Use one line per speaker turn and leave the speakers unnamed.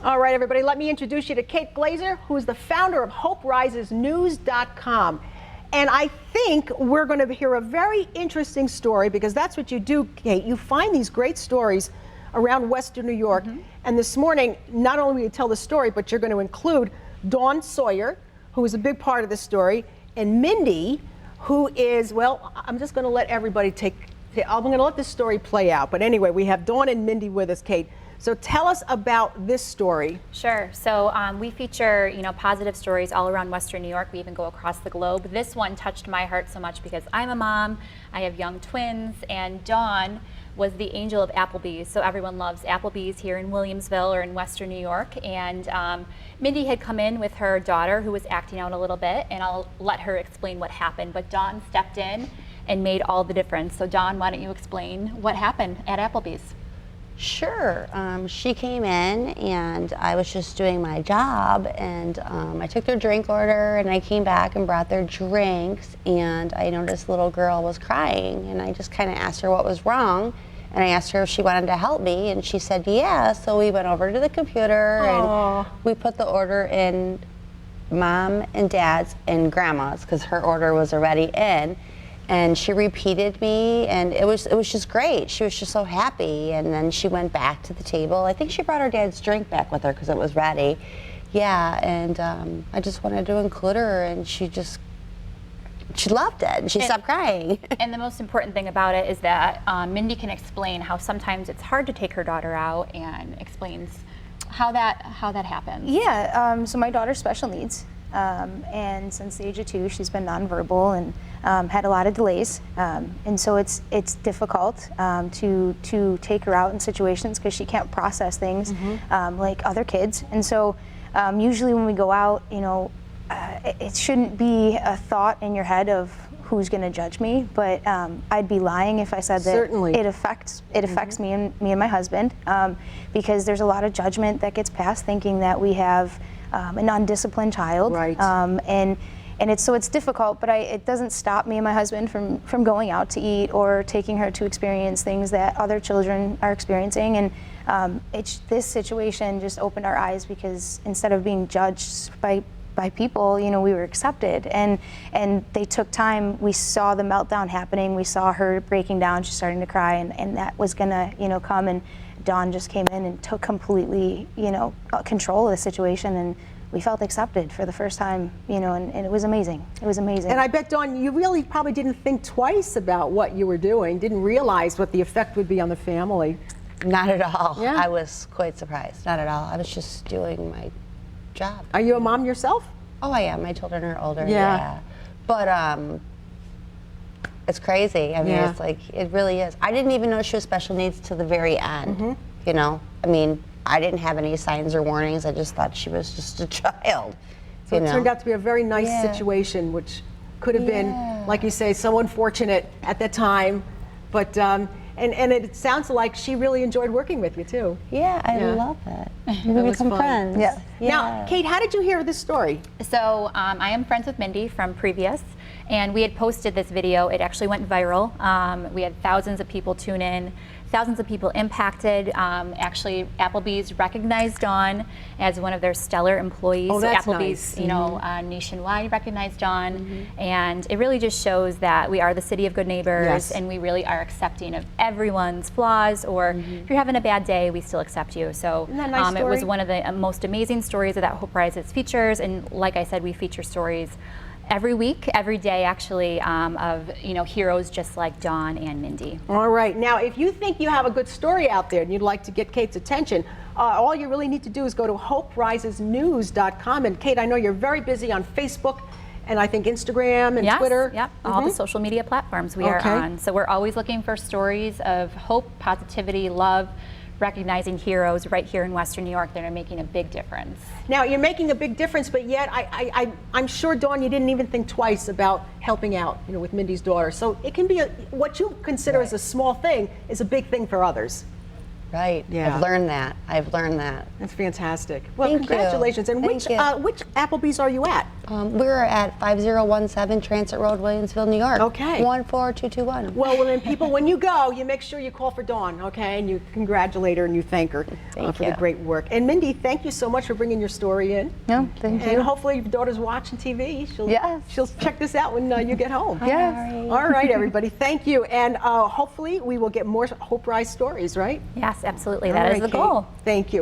All right, everybody, let me introduce you to Kate Glazer, who is the founder of HopeRisesNews.com. And I think we're going to hear a very interesting story, because that's what you do, Kate. You find these great stories around Western New York. And this morning, not only will you tell the story, but you're going to include Dawn Sawyer, who is a big part of the story, and Mindy, who is, well, I'm just going to let everybody I'm going to let this story play out. But anyway, we have Dawn and Mindy with us, Kate. So tell us about this story.
Sure. So we feature, positive stories all around Western New York. We even go across the globe. This one touched my heart so much because I'm a mom, I have young twins, and Dawn was the angel of Applebees. So everyone loves Applebees here in Williamsville or in Western New York. And Mindy had come in with her daughter who was acting out a little bit, and I'll let her explain what happened. But Dawn stepped in and made all the difference. So Dawn, why don't you explain what happened at Applebees?
Sure. She came in and I was just doing my job, and I took their drink order and I came back and brought their drinks, and I noticed the little girl was crying, and I just kind of asked her what was wrong, and I asked her if she wanted to help me, and she said yeah. So we went over to the computer and we put the order in Mom and Dad's and Grandma's, because her order was already in. And she repeated me, and it was just great. She was just so happy, and then she went back to the table. I think she brought her dad's drink back with her because it was ready. Yeah, and I just wanted to include her, and she loved it, and she stopped crying.
And the most important thing about it is that Mindy can explain how sometimes it's hard to take her daughter out, and explains how that happens.
Yeah, so my daughter's special needs. And since the age of 2, she's been nonverbal and had a lot of delays, and so it's difficult to take her out in situations because she can't process things like other kids. And so usually when we go out, it shouldn't be a thought in your head of who's going to judge me, but I'd be lying if I said that it affects me and my husband, because there's a lot of judgment that gets passed, thinking that we have an undisciplined child,
right?
And it's difficult, but it doesn't stop me and my husband from going out to eat or taking her to experience things that other children are experiencing. And this situation just opened our eyes, because instead of being judged by people, we were accepted, and they took time. We saw the meltdown happening. We saw her breaking down. She's starting to cry, and that was gonna come. And Dawn just came in and took completely, control of the situation, and we felt accepted for the first time, and it was amazing. It was amazing.
And I bet, Dawn, you really probably didn't think twice about what you were doing, didn't realize what the effect would be on the family.
Not at all.
Yeah.
I was quite surprised. Not at all. I was just doing my job.
Are you a mom yourself?
Oh, I am. My children are older.
Yeah.
But it's crazy. I mean, it's like, it really is. I didn't even know she was special needs to the very end. I mean, I didn't have any signs or warnings. I just thought she was just a child.
So it turned out to be a very nice situation, which could have been, like you say, so unfortunate at that time. But and it sounds like she really enjoyed working with you too.
Yeah, I love it. We become friends.
Yeah. Now, Kate, how did you hear this story?
So I am friends with Mindy from previous, and we had posted this video. It actually went viral. We had thousands of people tune in, thousands of people impacted. Actually, Applebee's recognized Dawn as one of their stellar employees.
Oh, that's
Applebee's,
nice.
Nationwide recognized Dawn, and it really just shows that we are the city of good neighbors, and we really are accepting of everyone's flaws. Or if you're having a bad day, we still accept you. So
Isn't that a nice
it was one of the most amazing stories that Hope Rises features, and like I said, we feature stories every week, every day actually, of heroes just like Dawn and Mindy.
All right, now if you think you have a good story out there and you'd like to get Kate's attention, all you really need to do is go to HopeRisesNews.com. And Kate, I know you're very busy on Facebook, and I think Instagram and Twitter.
Yep, all the social media platforms we are on. So we're always looking for stories of hope, positivity, love, recognizing heroes right here in Western New York that are making a big difference.
Now, you're making a big difference, but yet I'm sure, Dawn, you didn't even think twice about helping out, with Mindy's daughter. So it can be what you consider as a small thing is a big thing for others.
Right. Yeah. I've learned that.
That's fantastic. Well,
Thank
congratulations.
you.
And which Applebee's are you at?
We're at 5017 Transit Road, Williamsville, New York.
Okay.
14221.
Well, then people, when you go, you make sure you call for Dawn, okay? And you congratulate her and you thank her for the great work. And Mindy, thank you so much for bringing your story in.
No, thank you.
And hopefully your daughter's watching TV. She'll check this out when you get home.
Yes.
All right, everybody, thank you. And hopefully we will get more Hope Rise stories, right?
Yes, absolutely.
All
That is
right,
the
Kate.
goal.
Thank you.